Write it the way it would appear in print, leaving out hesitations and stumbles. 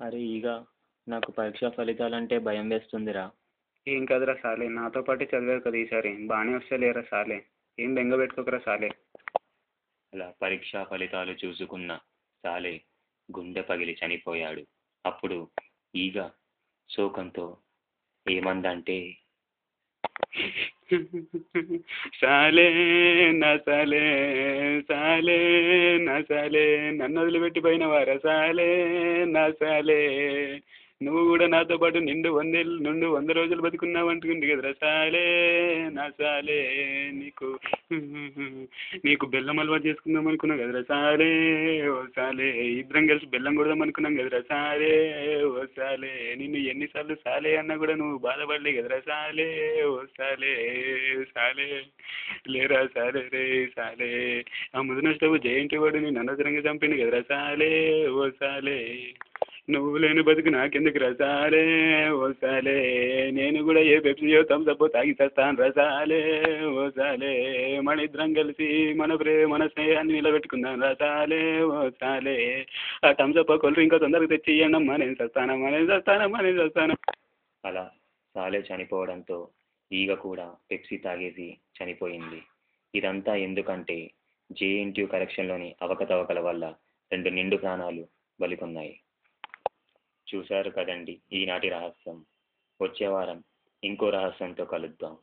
అరే ఈగ, నాకు పరీక్ష ఫలితాలంటే భయం వేస్తుందిరా. ఏం కదరా సాలే, నాతో పాటు చదివారు కదా ఈసారి, బాగానే వస్తే లేరా సాలే. ఏం బెంగ పెట్టుకోకరా సాలే. అలా పరీక్షా ఫలితాలు చూసుకున్న సాలే గుండె పగిలి చనిపోయాడు. అప్పుడు ఈగ శోకంతో ఏమందంటే, సాలే నా సాలే, సాలే నా సాలే, నన్ను వదిలిపెట్టిపోయిన వారా సాలే నా సాలే. నువ్వు కూడా నాతో పాటు నుండి 100 రోజులు బతుకున్నావు అంటుంది కదరా సాలే నా సాలే. నీకు నీకు బెల్లం హల్వా చేసుకుందాం అనుకున్నావు కదరా సాలే ఓ సాలే. ఇద్దరం కలిసి బెల్లం కొడదాం అనుకున్నాం కదరా సాలే ఓ సాలే. నిన్ను ఎన్నిసార్లు సాలే అన్నా కూడా నువ్వు బాధపడలే కదరా సాలే ఓ సాలే. సాలే లేరా సాలే రే సాలే. ఆ ముదిన స్టవ్ జయంతి వాడు నేను అనవసరంగా చంపిండు కదరా సాలే ఓ సాలే. నువ్వు లేని బతుకు నాకెందుకు రసాలే ఓ సాలే. నేను కూడా ఏ పెప్సీయో థమ్సప్ తాగి చేస్తాను రసాలే ఓ సాలే. మన ఇద్దరం కలిసి మన స్నేహాన్ని నిలబెట్టుకుందాం రసాలే ఓ సాలే. ఆ థమ్సప్ కూల్ డ్రింక్ తొందరగా తెచ్చి ఇయ్యండమ్మా, నేను చస్తాను. అలా సాలే చనిపోవడంతో ఈగ కూడా పెప్సీ తాగేసి చనిపోయింది. ఇదంతా ఎందుకంటే జేఎన్టీయూ కరెక్షన్లోని అవకతవకల వల్ల 2 నిండు ప్రాణాలు బలికొన్నాయి. చూశారు కదండి ఈనాటి రహస్యం. వచ్చే వారం ఇంకో రహస్యంతో కలుద్దాం.